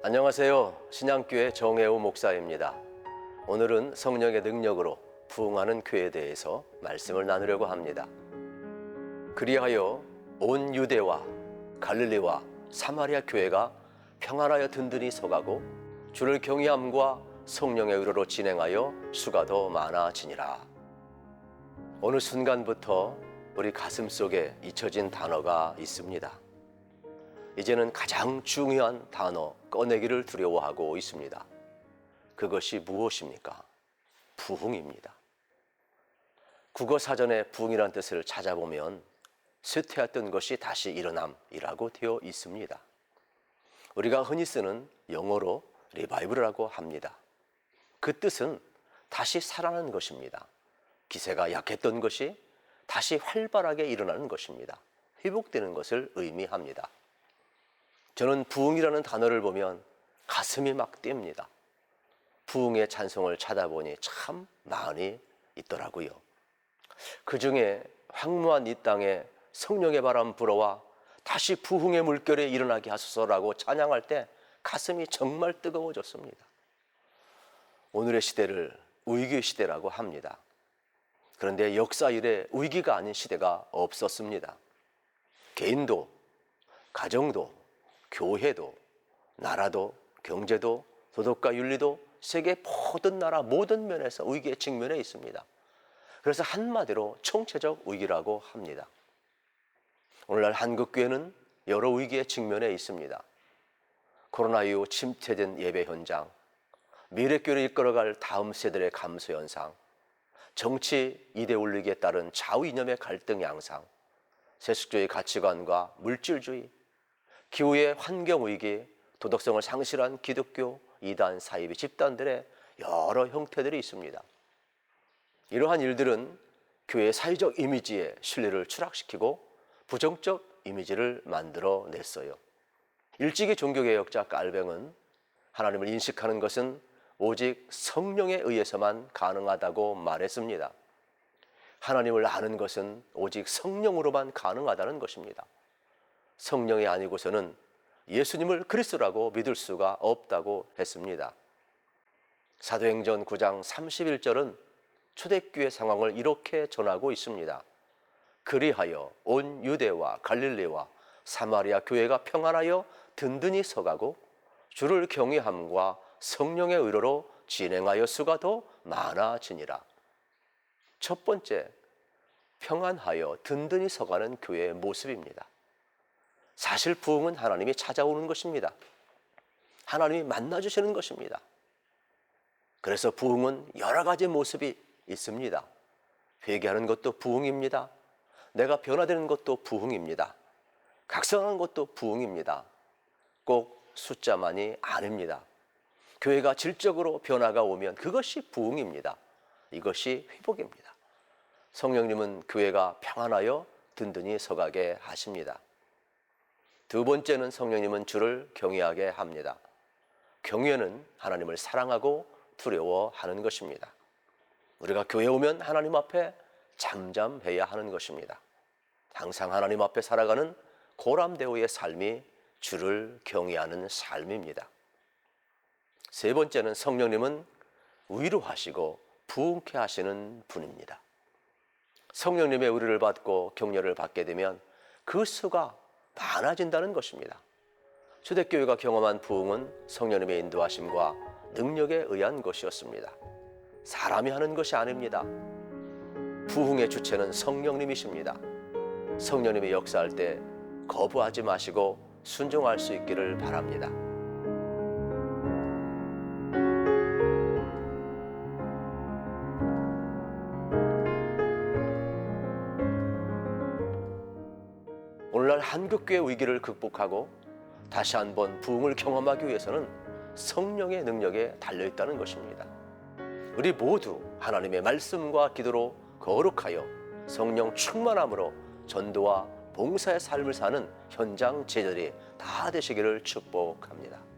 안녕하세요. 신양교회 정혜우 목사입니다. 오늘은 성령의 능력으로 부흥하는 교회에 대해서 말씀을 나누려고 합니다. 그리하여 온 유대와 갈릴리와 사마리아 교회가 평안하여 든든히 서가고 주를 경외함과 성령의 의로로 진행하여 수가 더 많아지니라. 어느 순간부터 우리 가슴속에 잊혀진 단어가 있습니다. 이제는 가장 중요한 단어 꺼내기를 두려워하고 있습니다. 그것이 무엇입니까? 부흥입니다. 국어사전에 부흥이라는 뜻을 찾아보면 쇠퇴했던 것이 다시 일어남이라고 되어 있습니다. 우리가 흔히 쓰는 영어로 리바이벌이라고 합니다. 그 뜻은 다시 살아나는 것입니다. 기세가 약했던 것이 다시 활발하게 일어나는 것입니다. 회복되는 것을 의미합니다. 저는 부흥이라는 단어를 보면 가슴이 막 뜁니다. 부흥의 찬송을 찾아보니 참 많이 있더라고요. 그 중에 황무한 이 땅에 성령의 바람 불어와 다시 부흥의 물결에 일어나게 하소서라고 찬양할 때 가슴이 정말 뜨거워졌습니다. 오늘의 시대를 위기의 시대라고 합니다. 그런데 역사 이래 위기가 아닌 시대가 없었습니다. 개인도, 가정도, 교회도, 나라도, 경제도, 도덕과 윤리도 세계 모든 나라 모든 면에서 위기에 직면해 있습니다. 그래서 한마디로 총체적 위기라고 합니다. 오늘날 한국교회는 여러 위기에 직면해 있습니다. 코로나 이후 침체된 예배 현장, 미래교회를 이끌어갈 다음 세대의 감소 현상, 정치 이데올로기에 따른 좌우 이념의 갈등 양상, 세속주의 가치관과 물질주의, 기후의 환경위기, 도덕성을 상실한 기독교, 이단, 사이비 집단들의 여러 형태들이 있습니다. 이러한 일들은 교회의 사회적 이미지의 신뢰를 추락시키고 부정적 이미지를 만들어냈어요. 일찍이 종교개혁자 깔뱅은 하나님을 인식하는 것은 오직 성령에 의해서만 가능하다고 말했습니다. 하나님을 아는 것은 오직 성령으로만 가능하다는 것입니다. 성령이 아니고서는 예수님을 그리스도라고 믿을 수가 없다고 했습니다. 사도행전 9장 31절은 초대교회 상황을 이렇게 전하고 있습니다. 그리하여 온 유대와 갈릴리와 사마리아 교회가 평안하여 든든히 서가고 주를 경외함과 성령의 의로로 진행하여 수가 더 많아지니라. 첫 번째, 평안하여 든든히 서가는 교회의 모습입니다. 사실 부흥은 하나님이 찾아오는 것입니다. 하나님이 만나주시는 것입니다. 그래서 부흥은 여러 가지 모습이 있습니다. 회개하는 것도 부흥입니다. 내가 변화되는 것도 부흥입니다. 각성하는 것도 부흥입니다. 꼭 숫자만이 아닙니다. 교회가 질적으로 변화가 오면 그것이 부흥입니다. 이것이 회복입니다. 성령님은 교회가 평안하여 든든히 서가게 하십니다. 두 번째는 성령님은 주를 경외하게 합니다. 경외는 하나님을 사랑하고 두려워하는 것입니다. 우리가 교회에 오면 하나님 앞에 잠잠해야 하는 것입니다. 항상 하나님 앞에 살아가는 고람대오의 삶이 주를 경외하는 삶입니다. 세 번째는 성령님은 위로하시고 부흥케 하시는 분입니다. 성령님의 위로를 받고 격려를 받게 되면 그 수가 많아진다는 것입니다. 초대교회가 경험한 부흥은 성령님의 인도하심과 능력에 의한 것이었습니다. 사람이 하는 것이 아닙니다. 부흥의 주체는 성령님이십니다. 성령님이 역사할 때 거부하지 마시고 순종할 수 있기를 바랍니다. 오늘날 한국교회 위기를 극복하고 다시 한번 부흥을 경험하기 위해서는 성령의 능력에 달려있다는 것입니다. 우리 모두 하나님의 말씀과 기도로 거룩하여 성령 충만함으로 전도와 봉사의 삶을 사는 현장 제자들이 다 되시기를 축복합니다.